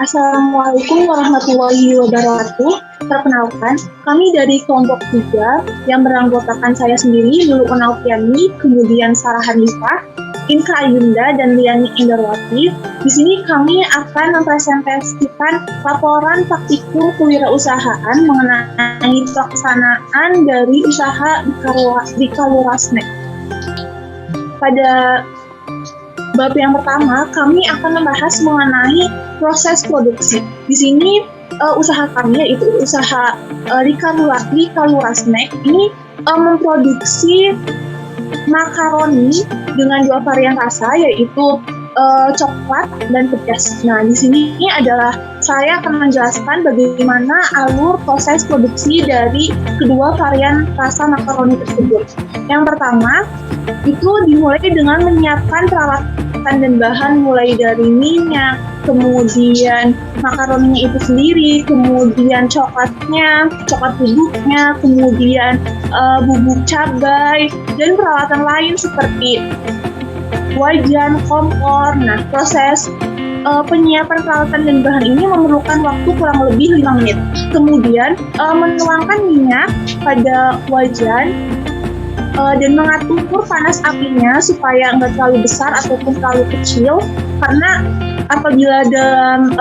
Assalamualaikum warahmatullahi wabarakatuh. Perkenalkan, kami dari kelompok 3 yang beranggotakan saya sendiri, Lulu Onalfiani, kemudian Sarah Hanifah, Inka Ayunda, dan Liani Indarwati. Di sini kami akan mempresentasikan laporan praktikum kewirausahaan mengenai pelaksanaan dari usaha di Kalurasnek. Pada bab yang pertama, kami akan membahas mengenai proses produksi. Di sini usaha kami, yaitu usaha di Kalurasnek, ini memproduksi makaroni dengan 2 varian rasa, yaitu coklat dan pedas. Nah, di sini adalah saya akan menjelaskan bagaimana alur proses produksi dari kedua varian rasa makaroni tersebut. Yang pertama, itu dimulai dengan menyiapkan peralatan dan bahan mulai dari minyak, kemudian makaroninya itu sendiri, kemudian coklat bubuknya, kemudian bubuk cabai, dan peralatan lain seperti wajan, kompor. Nah, proses penyiapan peralatan dan bahan ini memerlukan waktu kurang lebih 5 menit. Kemudian menuangkan minyak pada wajan dan mengatur panas apinya supaya nggak terlalu besar ataupun terlalu kecil, karena apabila dalam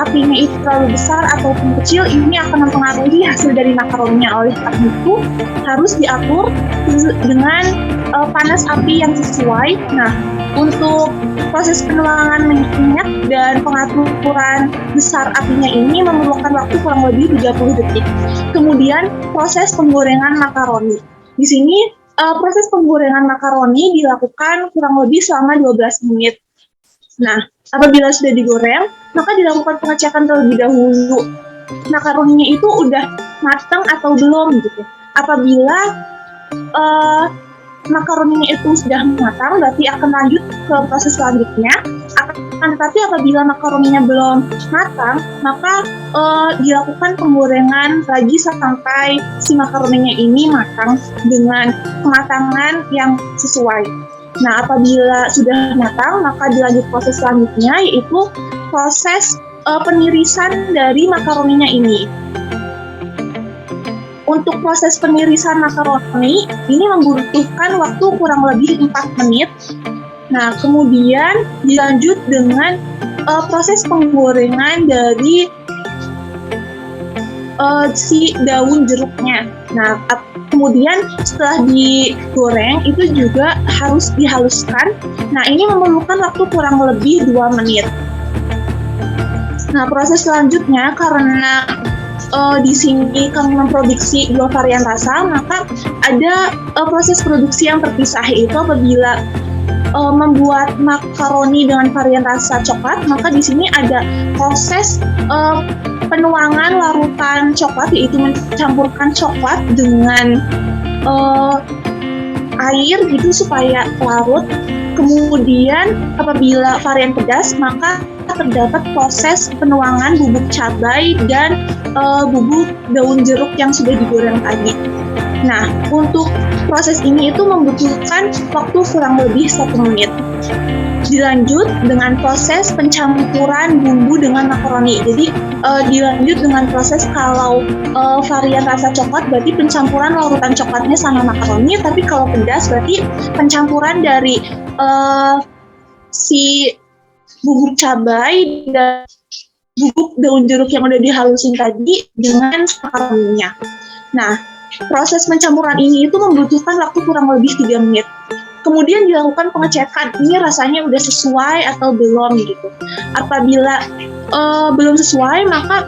apinya itu terlalu besar ataupun kecil, ini akan mempengaruhi hasil dari makaroninya. Oleh karena itu harus diatur dengan panas api yang sesuai. Nah, untuk proses penuangan minyak dan pengaturan besar apinya ini memerlukan waktu kurang lebih 30 detik. Kemudian proses penggorengan makaroni. Di sini proses penggorengan makaroni dilakukan kurang lebih selama 12 menit. Nah, apabila sudah digoreng, maka dilakukan pengecekan terlebih dahulu. Makaroninya itu udah matang atau belum gitu. Apabila makaroninya itu sudah matang, berarti akan lanjut ke proses selanjutnya. Tetapi apabila makaroninya belum matang, maka dilakukan penggorengan lagi sampai si makaroninya ini matang dengan kematangan yang sesuai. Nah, apabila sudah matang, maka dilanjut proses selanjutnya, yaitu proses penirisan dari makaroninya ini. Untuk proses penirisan makaroni ini membutuhkan waktu kurang lebih 4 menit. Nah, kemudian dilanjut dengan proses penggorengan dari si daun jeruknya. Nah, kemudian setelah digoreng itu juga harus dihaluskan. Nah, ini memerlukan waktu kurang lebih 2 menit. Nah, proses selanjutnya karena di sini kami memproduksi 2 varian rasa, maka ada proses produksi yang terpisah, yaitu apabila membuat makaroni dengan varian rasa coklat, maka di sini ada proses penuangan larutan coklat, yaitu mencampurkan coklat dengan air gitu supaya larut. Kemudian apabila varian pedas, maka terdapat proses penuangan bubuk cabai dan bubuk daun jeruk yang sudah digoreng tadi. Nah, untuk proses ini itu membutuhkan waktu kurang lebih 1 menit. Dilanjut dengan proses pencampuran bumbu dengan makaroni. Jadi dilanjut dengan proses kalau varian rasa coklat berarti pencampuran larutan coklatnya sama makaroni, tapi kalau pedas berarti pencampuran dari si bubuk cabai dan bubuk daun jeruk yang udah dihalusin tadi dengan makaroninya. Nah, proses pencampuran ini itu membutuhkan waktu kurang lebih 3 menit. Kemudian dilakukan pengecekan, ini rasanya udah sesuai atau belum gitu. Apabila belum sesuai, maka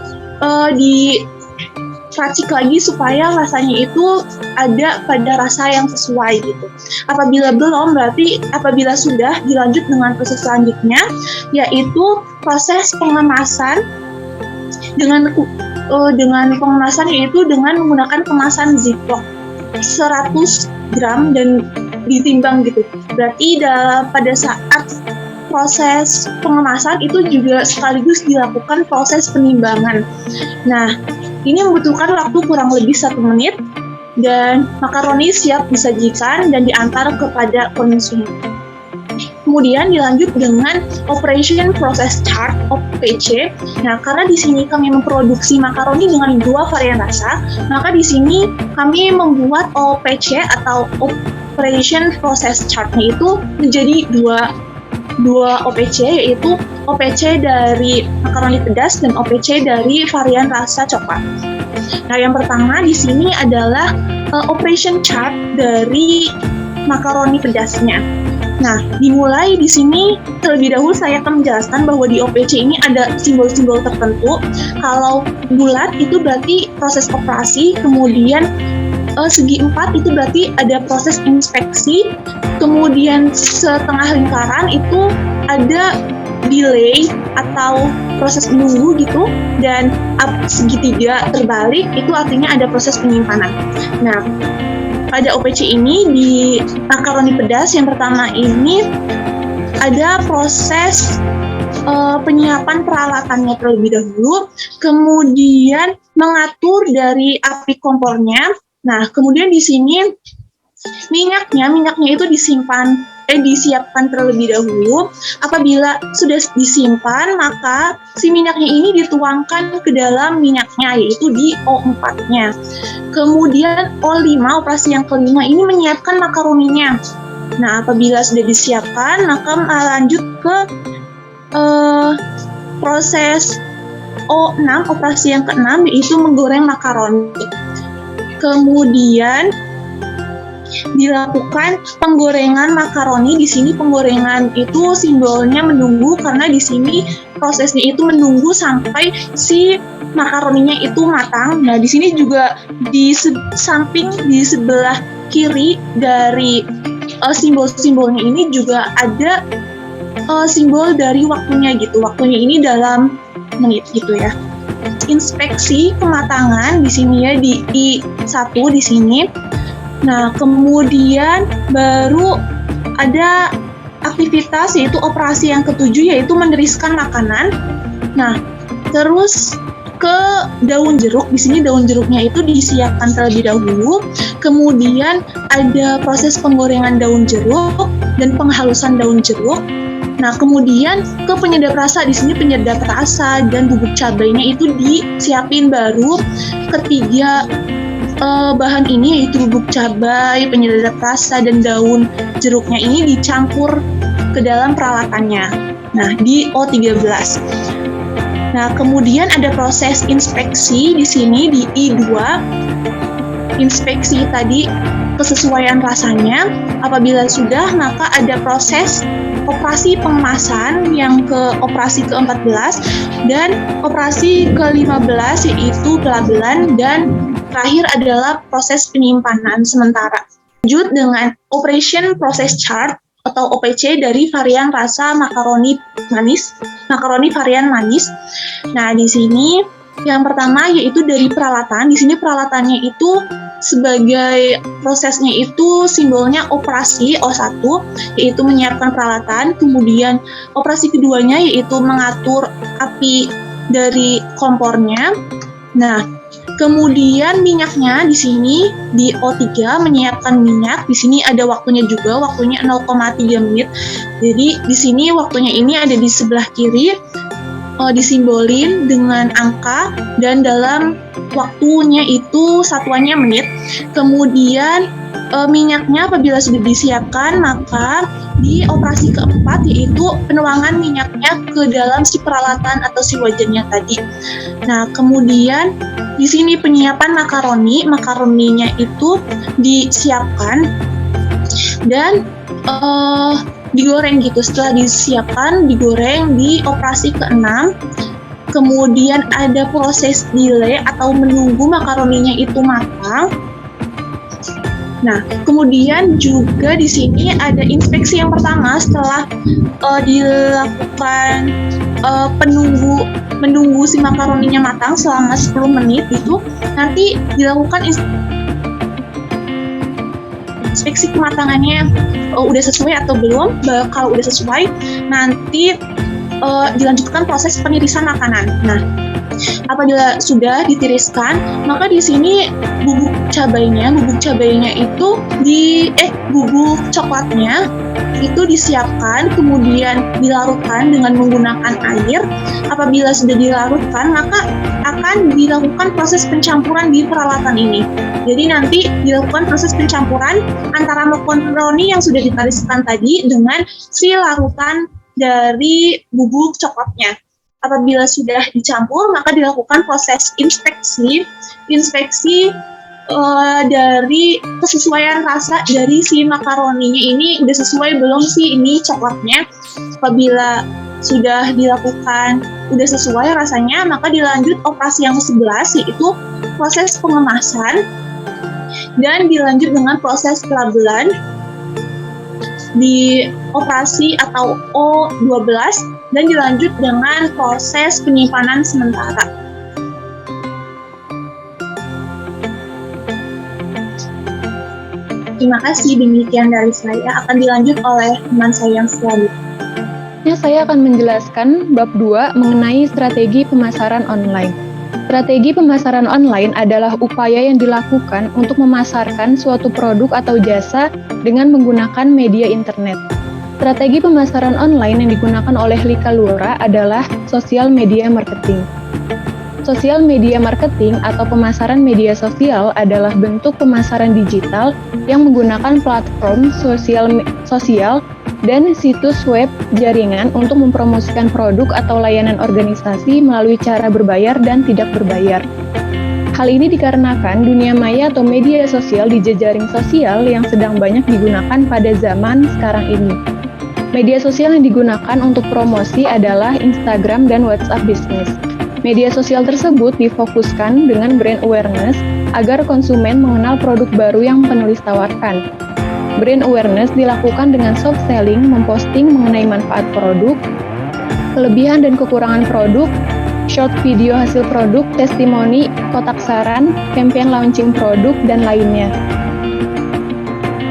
diracik lagi supaya rasanya itu ada pada rasa yang sesuai gitu. Apabila belum, berarti apabila sudah, dilanjut dengan proses selanjutnya, yaitu proses pengemasan dengan pengemasan, yaitu dengan menggunakan kemasan ziplock 100 gram dan ditimbang gitu. Berarti pada saat proses pengemasan itu juga sekaligus dilakukan proses penimbangan. Nah, ini membutuhkan waktu kurang lebih 1 menit dan makaroni siap disajikan dan diantar kepada konsumen. Kemudian dilanjut dengan Operation Process Chart (OPC). Nah, karena di sini kami memproduksi makaroni dengan 2 varian rasa, maka di sini kami membuat OPC atau Operation Process Chart-nya itu menjadi dua OPC, yaitu OPC dari makaroni pedas dan OPC dari varian rasa coklat. Nah, yang pertama di sini adalah operation chart dari makaroni pedasnya. Nah, dimulai di sini terlebih dahulu saya akan menjelaskan bahwa di OPC ini ada simbol-simbol tertentu. Kalau bulat itu berarti proses operasi, kemudian segi 4 itu berarti ada proses inspeksi, kemudian setengah lingkaran itu ada delay atau proses menunggu gitu, dan segitiga terbalik itu artinya ada proses penyimpanan. Nah, pada OPC ini di makaroni pedas yang pertama ini ada proses penyiapan peralatannya terlebih dahulu, kemudian mengatur dari api kompornya. Nah, kemudian di sini minyaknya itu disiapkan terlebih dahulu. Apabila sudah disimpan, maka si minyaknya ini dituangkan ke dalam minyaknya, yaitu di O4-nya. Kemudian O5, operasi yang kelima ini menyiapkan makaroninya. Nah, apabila sudah disiapkan, maka lanjut ke proses O6, operasi yang ke-6, yaitu menggoreng makaroni. Kemudian dilakukan penggorengan makaroni. Di sini penggorengan itu simbolnya menunggu, karena di sini prosesnya itu menunggu sampai si makaroninya itu matang. Nah, di sini juga di samping di sebelah kiri dari simbol-simbolnya ini juga ada simbol dari waktunya gitu. Waktunya ini dalam menit gitu ya. Inspeksi kematangan di sini ya, di I1 di sini. Nah, kemudian baru ada aktivitas yaitu operasi yang ke-7, yaitu meneriskan makanan. Nah, terus ke daun jeruk. Di sini daun jeruknya itu disiapkan terlebih dahulu. Kemudian ada proses penggorengan daun jeruk dan penghalusan daun jeruk. Nah, kemudian ke penyedap rasa. Di sini penyedap rasa dan bubuk cabainya itu disiapin baru. Ketiga bahan ini yaitu bubuk cabai, penyedap rasa, dan daun jeruknya ini dicampur ke dalam peralatannya. Nah, di O13. Nah, kemudian ada proses inspeksi di sini di I2. Inspeksi tadi kesesuaian rasanya. Apabila sudah, maka ada proses operasi pengemasan yang ke operasi ke-14 dan operasi ke-15 yaitu pelabelan, dan terakhir adalah proses penyimpanan sementara. Lanjut dengan Operation Process Chart atau OPC dari varian rasa makaroni varian manis. Nah, di sini yang pertama yaitu dari peralatan. Di sini peralatannya itu sebagai prosesnya itu simbolnya operasi O1, yaitu menyiapkan peralatan. Kemudian operasi keduanya yaitu mengatur api dari kompornya. Nah, kemudian minyaknya di sini di O3 menyiapkan minyak. Di sini ada waktunya juga, waktunya 0,3 menit. Jadi di sini waktunya ini ada di sebelah kiri, disimbolin dengan angka, dan dalam waktunya itu satuannya menit. Kemudian minyaknya apabila sudah disiapkan, maka di operasi keempat yaitu penuangan minyaknya ke dalam si peralatan atau si wajannya tadi. Nah, kemudian di sini penyiapan makaroninya itu disiapkan dan digoreng gitu. Setelah disiapkan, digoreng di operasi ke-6. Kemudian ada proses delay atau menunggu makaroninya itu matang. Nah, kemudian juga di sini ada inspeksi yang pertama setelah dilakukan menunggu si makaroninya matang selama 10 menit itu, nanti dilakukan inspeksi kematangannya udah sesuai atau belum. Kalau udah sesuai, nanti dilanjutkan proses penirisan makanan. Nah, Apabila sudah ditiriskan, maka di sini bubuk cabainya itu bubuk coklatnya itu disiapkan, kemudian dilarutkan dengan menggunakan air. Apabila sudah dilarutkan, maka akan dilakukan proses pencampuran di peralatan ini. Jadi nanti dilakukan proses pencampuran antara makaroni yang sudah ditiriskan tadi dengan si larutan dari bubuk coklatnya. Apabila sudah dicampur, maka dilakukan proses inspeksi dari kesesuaian rasa dari si makaroninya ini udah sesuai belum sih ini coklatnya. Apabila sudah dilakukan udah sesuai rasanya, maka dilanjut operasi yang ke-11 yaitu proses pengemasan dan dilanjut dengan proses pelabelan di operasi atau O12 dan dilanjut dengan proses penyimpanan sementara. Terima kasih, demikian dari saya. Akan dilanjut oleh teman saya yang selanjutnya. Saya akan menjelaskan bab 2 mengenai strategi pemasaran online. Strategi pemasaran online adalah upaya yang dilakukan untuk memasarkan suatu produk atau jasa dengan menggunakan media internet. Strategi pemasaran online yang digunakan oleh Likalura adalah sosial media marketing. Sosial media marketing atau pemasaran media sosial adalah bentuk pemasaran digital yang menggunakan platform sosial dan situs web jaringan untuk mempromosikan produk atau layanan organisasi melalui cara berbayar dan tidak berbayar. Hal ini dikarenakan dunia maya atau media sosial di jejaring sosial yang sedang banyak digunakan pada zaman sekarang ini. Media sosial yang digunakan untuk promosi adalah Instagram dan WhatsApp Business. Media sosial tersebut difokuskan dengan brand awareness agar konsumen mengenal produk baru yang penulis tawarkan. Brand awareness dilakukan dengan soft selling, memposting mengenai manfaat produk, kelebihan dan kekurangan produk, short video hasil produk, testimoni, kotak saran, campaign launching produk, dan lainnya.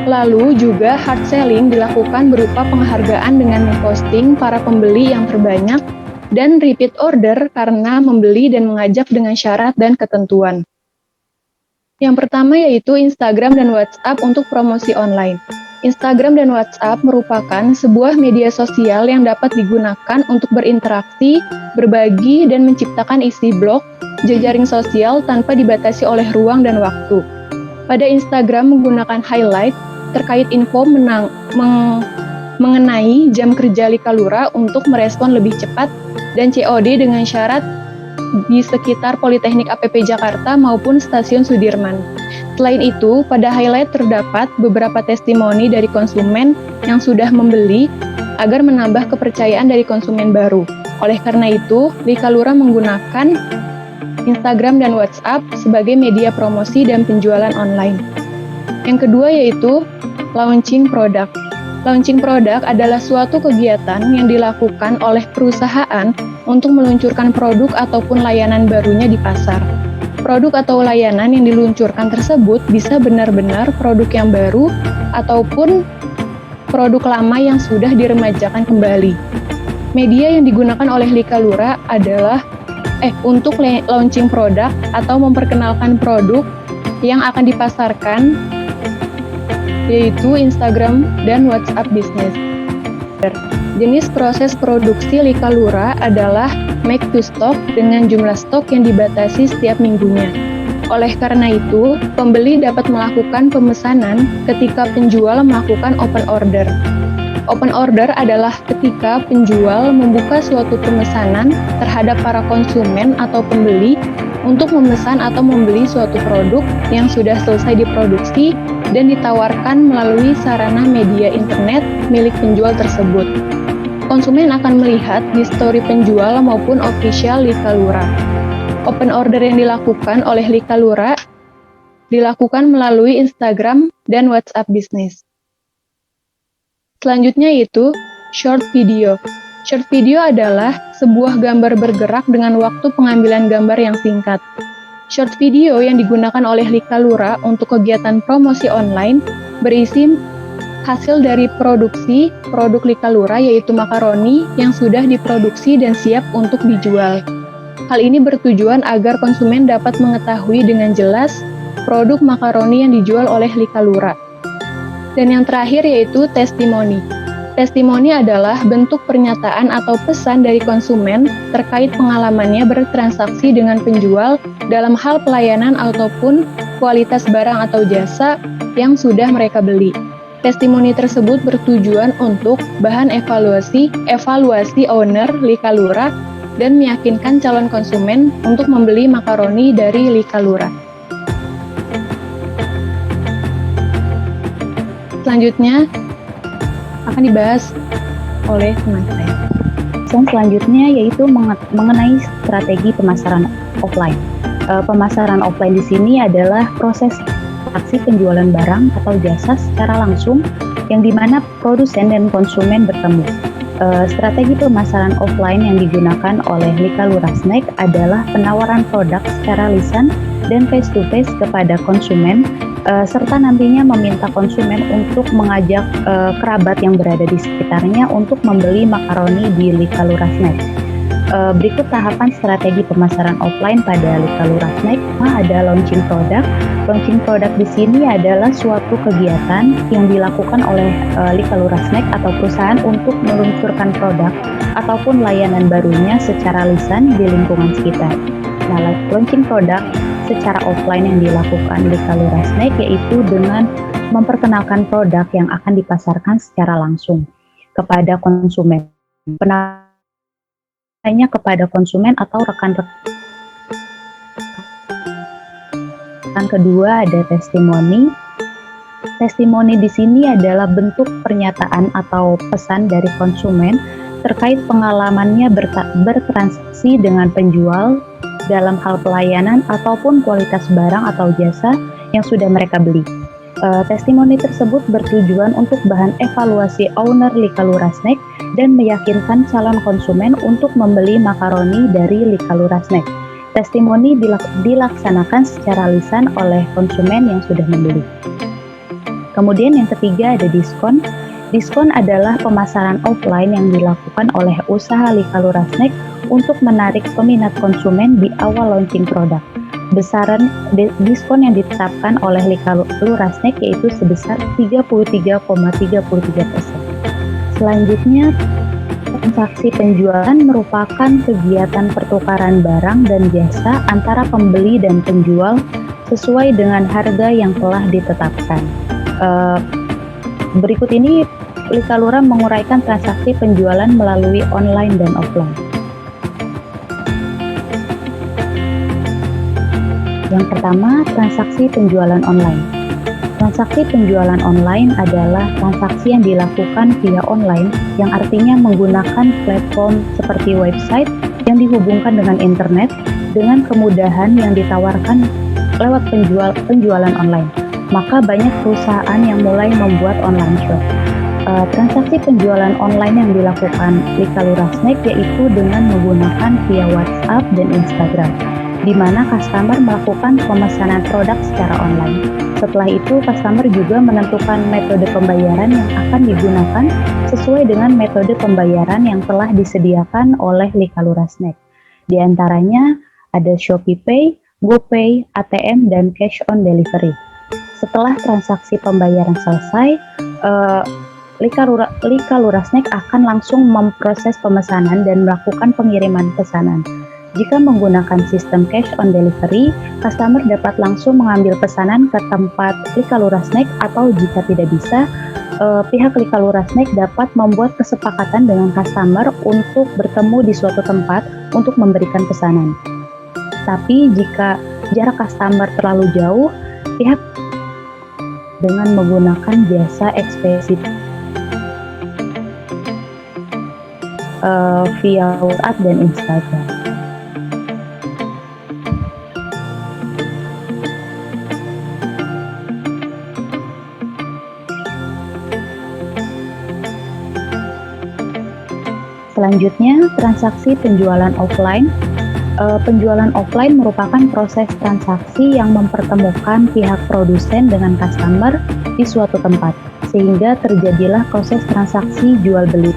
Lalu juga hard selling dilakukan berupa penghargaan dengan memposting para pembeli yang terbanyak dan repeat order karena membeli dan mengajak dengan syarat dan ketentuan. Yang pertama yaitu Instagram dan WhatsApp untuk promosi online. Instagram dan WhatsApp merupakan sebuah media sosial yang dapat digunakan untuk berinteraksi, berbagi, dan menciptakan isi blog, jejaring sosial tanpa dibatasi oleh ruang dan waktu. Pada Instagram menggunakan highlight terkait info mengenai jam kerja Likalura untuk merespon lebih cepat dan COD dengan syarat di sekitar Politeknik APP Jakarta maupun Stasiun Sudirman. Selain itu, pada highlight terdapat beberapa testimoni dari konsumen yang sudah membeli agar menambah kepercayaan dari konsumen baru. Oleh karena itu, Likalura menggunakan Instagram dan WhatsApp sebagai media promosi dan penjualan online. Yang kedua yaitu launching product. Launching product adalah suatu kegiatan yang dilakukan oleh perusahaan untuk meluncurkan produk ataupun layanan barunya di pasar. Produk atau layanan yang diluncurkan tersebut bisa benar-benar produk yang baru ataupun produk lama yang sudah diremajakan kembali. Media yang digunakan oleh Likalura adalah untuk launching produk atau memperkenalkan produk yang akan dipasarkan yaitu Instagram dan WhatsApp Business. Jenis proses produksi Likalura adalah make to stock dengan jumlah stok yang dibatasi setiap minggunya. Oleh karena itu, pembeli dapat melakukan pemesanan ketika penjual melakukan open order. Open order adalah ketika penjual membuka suatu pemesanan terhadap para konsumen atau pembeli untuk memesan atau membeli suatu produk yang sudah selesai diproduksi dan ditawarkan melalui sarana media internet milik penjual tersebut. Konsumen akan melihat di story penjual maupun official Likalura. Open order yang dilakukan oleh Likalura dilakukan melalui Instagram dan WhatsApp Business. Selanjutnya yaitu short video. Short video adalah sebuah gambar bergerak dengan waktu pengambilan gambar yang singkat. Short video yang digunakan oleh Likalura untuk kegiatan promosi online berisi hasil dari produksi produk Likalura yaitu makaroni yang sudah diproduksi dan siap untuk dijual. Hal ini bertujuan agar konsumen dapat mengetahui dengan jelas produk makaroni yang dijual oleh Likalura. Dan yang terakhir yaitu testimoni. Testimoni adalah bentuk pernyataan atau pesan dari konsumen terkait pengalamannya bertransaksi dengan penjual dalam hal pelayanan ataupun kualitas barang atau jasa yang sudah mereka beli. Testimoni tersebut bertujuan untuk bahan evaluasi owner Likalura dan meyakinkan calon konsumen untuk membeli makaroni dari Likalura. Selanjutnya akan dibahas oleh teman saya. Selanjutnya yaitu mengenai strategi pemasaran offline. Pemasaran offline di sini adalah proses transaksi penjualan barang atau jasa secara langsung yang dimana produsen dan konsumen bertemu. Strategi pemasaran offline yang digunakan oleh Likalura Snack adalah penawaran produk secara lisan dan face-to-face kepada konsumen, serta nantinya meminta konsumen untuk mengajak kerabat yang berada di sekitarnya untuk membeli makaroni di Likalura Snack. Berikut tahapan strategi pemasaran offline pada Likalura Snack. Ada launching produk. Launching produk di sini adalah suatu kegiatan yang dilakukan oleh Likalura Snack atau perusahaan untuk meluncurkan produk ataupun layanan barunya secara lisan di lingkungan sekitar. Nah, launching produk secara offline yang dilakukan Likalura Snack yaitu dengan memperkenalkan produk yang akan dipasarkan secara langsung kepada konsumen. Hanya kepada konsumen atau rekan-rekan. Yang kedua ada testimoni. Testimoni di sini adalah bentuk pernyataan atau pesan dari konsumen terkait pengalamannya bertransaksi dengan penjual dalam hal pelayanan ataupun kualitas barang atau jasa yang sudah mereka beli. Testimoni tersebut bertujuan untuk bahan evaluasi owner Likalura Snack dan meyakinkan calon konsumen untuk membeli makaroni dari Likalura Snack. Testimoni dilaksanakan secara lisan oleh konsumen yang sudah membeli. Kemudian yang ketiga ada diskon. Diskon adalah pemasaran offline yang dilakukan oleh usaha Likalura Snack untuk menarik peminat konsumen di awal launching produk. Besaran diskon yang ditetapkan oleh Likalura Snack yaitu sebesar 33,33%. Selanjutnya, transaksi penjualan merupakan kegiatan pertukaran barang dan jasa antara pembeli dan penjual sesuai dengan harga yang telah ditetapkan. Berikut ini Likalura menguraikan transaksi penjualan melalui online dan offline. Yang pertama, transaksi penjualan online. Transaksi penjualan online adalah transaksi yang dilakukan via online, yang artinya menggunakan platform seperti website yang dihubungkan dengan internet dengan kemudahan yang ditawarkan lewat penjualan online. Maka banyak perusahaan yang mulai membuat online shop. Transaksi penjualan online yang dilakukan Likalura Snack yaitu dengan menggunakan via WhatsApp dan Instagram, di mana customer melakukan pemesanan produk secara online. Setelah itu, customer juga menentukan metode pembayaran yang akan digunakan sesuai dengan metode pembayaran yang telah disediakan oleh Likalura Snack. Di antaranya ada ShopeePay, GoPay, ATM, dan Cash on Delivery. Setelah transaksi pembayaran selesai, Likalura Snack akan langsung memproses pemesanan dan melakukan pengiriman pesanan. Jika menggunakan sistem Cash on Delivery, customer dapat langsung mengambil pesanan ke tempat Likalura Snack, atau jika tidak bisa, pihak Likalura Snack dapat membuat kesepakatan dengan customer untuk bertemu di suatu tempat untuk memberikan pesanan. Tapi jika jarak customer terlalu jauh, pihak dengan menggunakan jasa ekspedisi via WhatsApp dan Instagram. Selanjutnya, transaksi penjualan offline. Penjualan offline merupakan proses transaksi yang mempertemukan pihak produsen dengan customer di suatu tempat, sehingga terjadilah proses transaksi jual beli.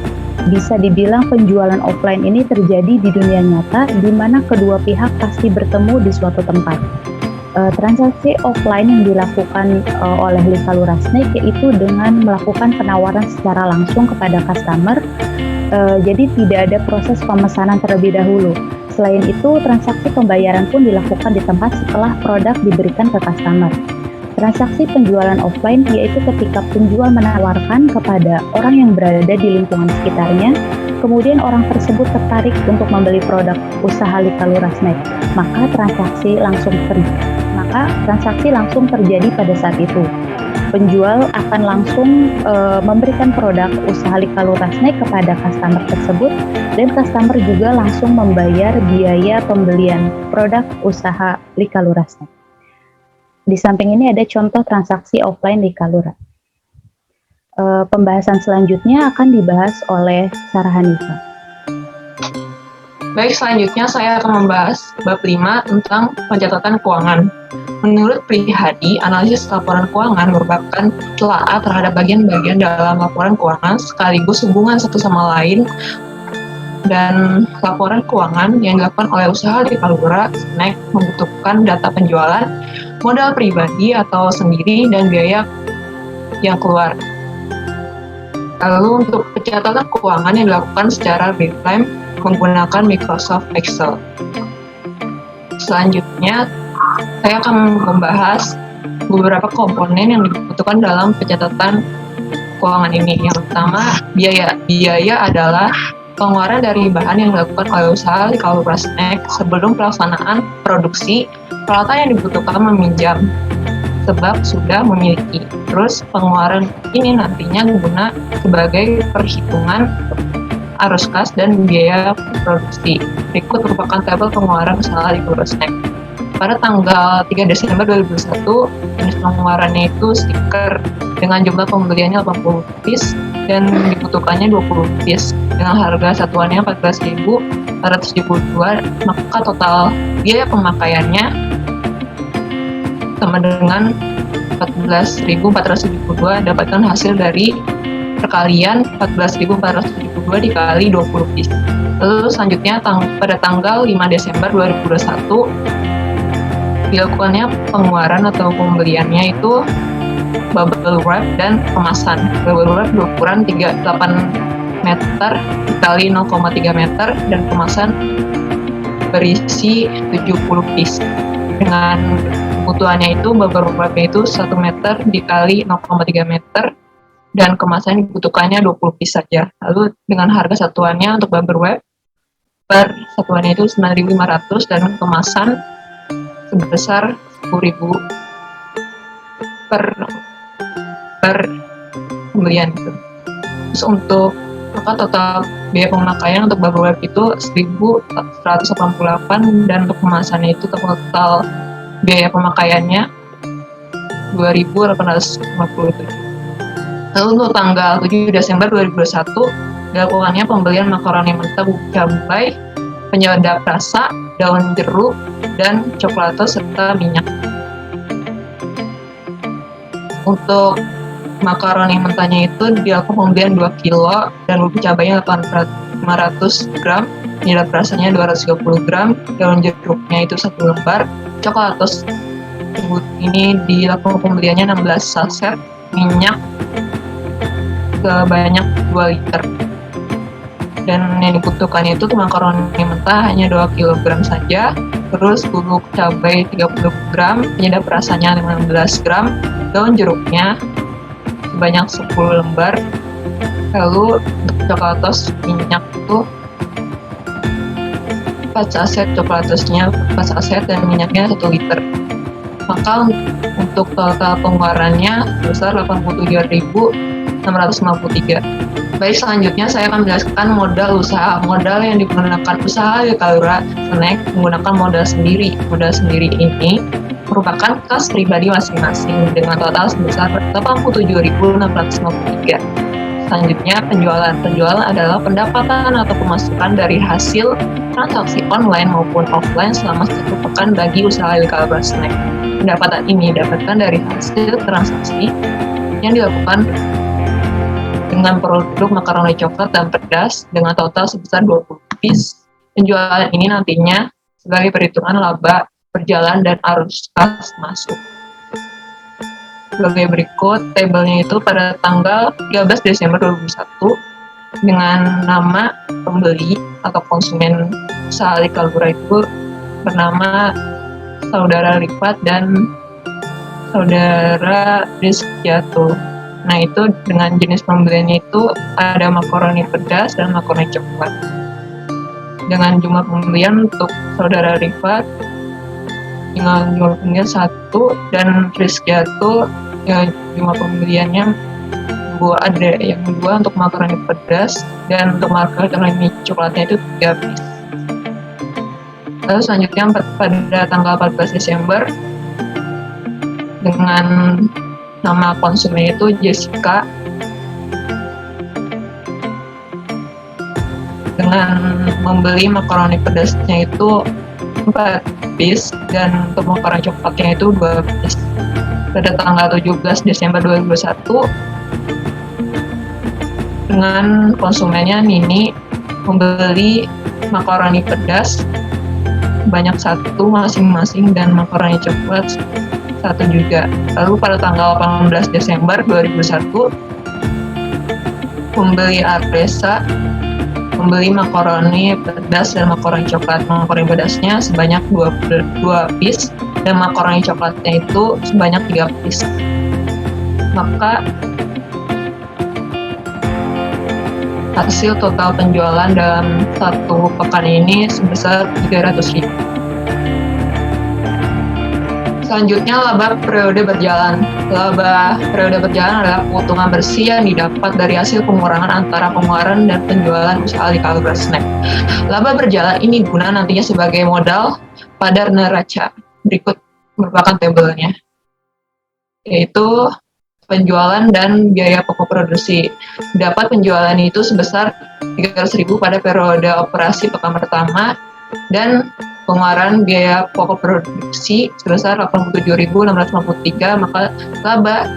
Bisa dibilang penjualan offline ini terjadi di dunia nyata, di mana kedua pihak pasti bertemu di suatu tempat. Transaksi offline yang dilakukan oleh Lika Lurasnek yaitu dengan melakukan penawaran secara langsung kepada customer. Jadi tidak ada proses pemesanan terlebih dahulu. Selain itu, transaksi pembayaran pun dilakukan di tempat setelah produk diberikan ke customer. Transaksi penjualan offline yaitu ketika penjual menawarkan kepada orang yang berada di lingkungan sekitarnya, kemudian orang tersebut tertarik untuk membeli produk usaha Lika Lurasnek, maka transaksi langsung terjadi pada saat itu. Penjual akan langsung memberikan produk usaha Lika Lurasnek kepada customer tersebut, dan customer juga langsung membayar biaya pembelian produk usaha Lika Lurasnek. Di samping ini ada contoh transaksi offline Lika Lura. Pembahasan selanjutnya akan dibahas oleh Sarah Hanifa. Baik, selanjutnya saya akan membahas bab 5 tentang pencatatan keuangan. Menurut Prihadi, analisis laporan keuangan merupakan telaah terhadap bagian-bagian dalam laporan keuangan sekaligus hubungan satu sama lain, dan laporan keuangan yang dilakukan oleh usaha Lika Lurasnek membutuhkan data penjualan, modal pribadi atau sendiri, dan biaya yang keluar. Lalu untuk pencatatan keuangan yang dilakukan secara real time menggunakan Microsoft Excel. Selanjutnya, saya akan membahas beberapa komponen yang dibutuhkan dalam pencatatan keuangan ini. Yang pertama, biaya. Biaya adalah pengeluaran dari bahan yang dilakukan oleh usaha Lika Lurasnek sebelum pelaksanaan produksi. Peralatan yang dibutuhkan meminjam sebab sudah memiliki. Terus pengeluaran ini nantinya guna sebagai perhitungan arus kas dan biaya produksi. Berikut merupakan tabel pengeluaran usaha Lika Lurasnek. Pada tanggal 3 Desember 2021, jenis pengeluarannya itu stiker dengan jumlah pembeliannya 80 piece dan dibutuhkannya 20 piece dengan harga satuannya 14.472, maka total biaya pemakaiannya sama dengan 14.472, dapatkan hasil dari perkalian 14.472 dikali 20 piece. Lalu selanjutnya pada tanggal 5 Desember 2021 dilakukannya pengeluaran atau pembeliannya itu bubble wrap dan kemasan. Bubble wrap berukuran 38 meter dikali 0,3 meter dan kemasan berisi 70 piece. Dengan kebutuhannya itu bubble wrap-nya itu 1 meter dikali 0,3 meter dan kemasan dibutuhkannya 20 piece saja. Lalu dengan harga satuannya untuk bubble wrap per satuannya itu 9.500 dan kemasan sebesar 10.000 per pembelian itu. Terus untuk total biaya pemakaian untuk bubble wrap itu 1.188 dan untuk kemasannya itu total biaya pemakaiannya 2.857. Lalu untuk tanggal 7 Desember 2021 dilakukannya pembelian makaroni mentah, bubuk cabai, penyedap rasa, daun jeruk, dan coklato serta minyak. Untuk makaroni mentahnya itu dilakukan pembelian 2 kilo dan bubuk cabainya 500 gram, penyedap rasanya 230 gram, daun jeruknya itu 1 lembar, coklatos ini dilakukan pembeliannya 16 saset, minyak sebanyak 2 liter. Dan yang dibutuhkan itu makaroni mentah hanya 2 kg saja, terus bubuk cabai 30 gram, penyedap rasanya 15 gram, daun jeruknya sebanyak 10 lembar, lalu untuk coklatos minyak itu 4 saset, coklatosnya 4 saset dan minyaknya 1 liter. Maka untuk total pengeluarannya sebesar 87.653. Baik, selanjutnya saya akan menjelaskan modal usaha. Modal yang digunakan usaha Lika Lurasnek menggunakan modal sendiri. Modal sendiri ini merupakan kas pribadi masing-masing dengan total sebesar 87.653. Selanjutnya penjualan. Penjualan adalah pendapatan atau pemasukan dari hasil transaksi online maupun offline selama 1 pekan bagi usaha Lika Lurasnek. Pendapatan ini didapatkan dari hasil transaksi yang dilakukan dengan produk makaroni coklat dan pedas dengan total sebesar 20 piece. Penjualan ini nantinya sebagai perhitungan laba berjalan dan arus kas masuk. Sebagai berikut, tabelnya itu pada tanggal 13 Desember 2021 dengan nama pembeli atau konsumen usaha Lika Lura itu bernama Saudara Rifat dan Saudara Rizkiatul. Nah, itu dengan jenis pembeliannya itu ada makaroni pedas dan makaroni coklat. Dengan jumlah pembelian untuk Saudara Rifat dengan jumlah pembelian 1 dan Rizkiatul ya, jumlah pembeliannya ada yang 2 untuk makaroni pedas dan untuk makaroni coklatnya itu 3 piece. Lalu selanjutnya pada tanggal 14 Desember dengan nama konsumen itu Jessica dengan membeli makaroni pedasnya itu 4 piece dan untuk makaroni coklatnya itu 2 piece. Pada tanggal 17 Desember 2021 dengan konsumennya Nini membeli makaroni pedas banyak 1 masing-masing dan makaroni coklat 1 juga. Lalu pada tanggal 18 Desember 2021 pembeli Artesa membeli makaroni pedas dan makaroni coklat. Makaroni pedasnya sebanyak 2 piece dan makaroni coklatnya itu sebanyak 3 piece. Maka hasil total penjualan dalam 1 pekan ini sebesar 300.000. Selanjutnya laba periode berjalan. Laba periode berjalan adalah keuntungan bersih yang didapat dari hasil pengurangan antara pengeluaran dan penjualan usaha Lika Lura Snack. Laba berjalan ini guna nantinya sebagai modal pada neraca. Berikut merupakan tabelnya, yaitu penjualan dan biaya pokok produksi. Dapat penjualan itu sebesar 300.000 pada periode operasi pekan pertama dan pengeluaran biaya pokok produksi sebesar 87.653, maka laba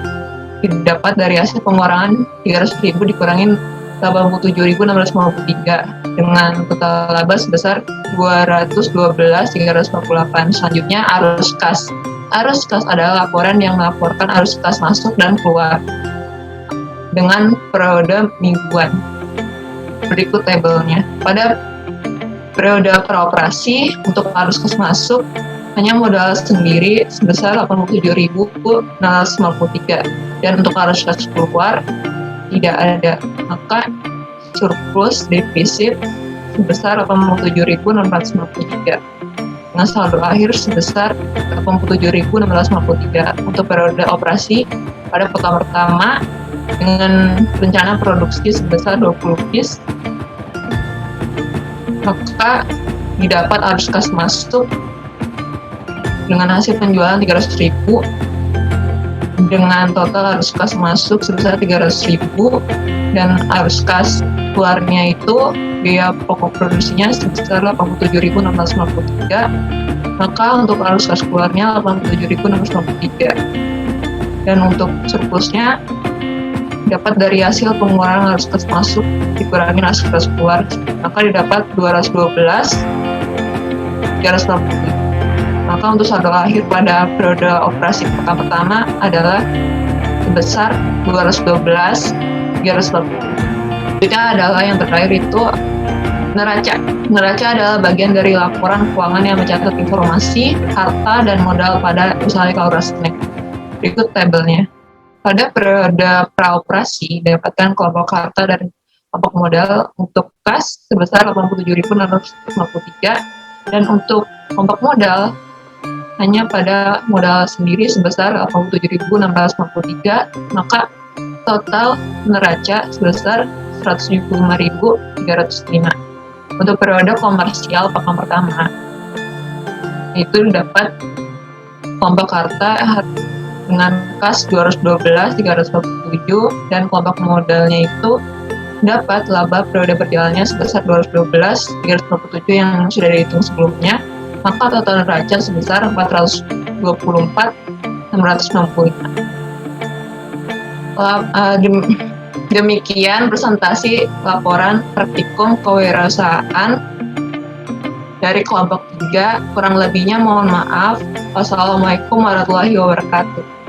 didapat dari hasil pengurangan 300.000 dikurangin 87.653 dengan total laba sebesar 212.348. Selanjutnya arus kas. Arus kas adalah laporan yang melaporkan arus kas masuk dan keluar dengan periode mingguan. Berikut tabelnya. Pada periode peroperasi untuk arus kas masuk hanya modal sendiri sebesar 87.653 dan untuk arus kas keluar tidak ada. Maka surplus defisit sebesar 87.653 dengan saldo akhir sebesar 87.653 untuk periode operasi pada pekan pertama dengan rencana produksi sebesar 20 piece, maka didapat arus kas masuk dengan hasil penjualan 300.000 dengan total arus kas masuk sebesar 300.000 dan arus kas keluarnya itu biaya pokok produksinya sebesar 87.653, maka untuk arus kas keluarnya 87.653 dan untuk surplusnya dapat dari hasil pengeluaran arus kas masuk dikurangi arus kas keluar, maka didapat 212.360. Maka untuk saldo akhir pada periode operasi pekan pertama adalah sebesar 212.360. Selanjutnya adalah yang terakhir itu neraca. Neraca adalah bagian dari laporan keuangan yang mencatat informasi, harta, dan modal pada usaha Lika Lura Snack. Berikut tabelnya. Pada periode praoperasi dapatkan kelompok harta dan kelompok modal untuk kas sebesar 87.653 dan untuk kelompok modal hanya pada modal sendiri sebesar 87.653, maka total neraca sebesar 175.305. Untuk periode komersial pekan pertama itu dapat kelompok harta dengan kas 212.347 dan kelompok modalnya itu dapat laba periode berjalannya sebesar 212.347 yang sudah dihitung sebelumnya, maka total neraca sebesar 424.665. Demikian presentasi laporan praktikum kewirausahaan dari kelompok 3. Kurang lebihnya mohon maaf. Wassalamualaikum warahmatullahi wabarakatuh.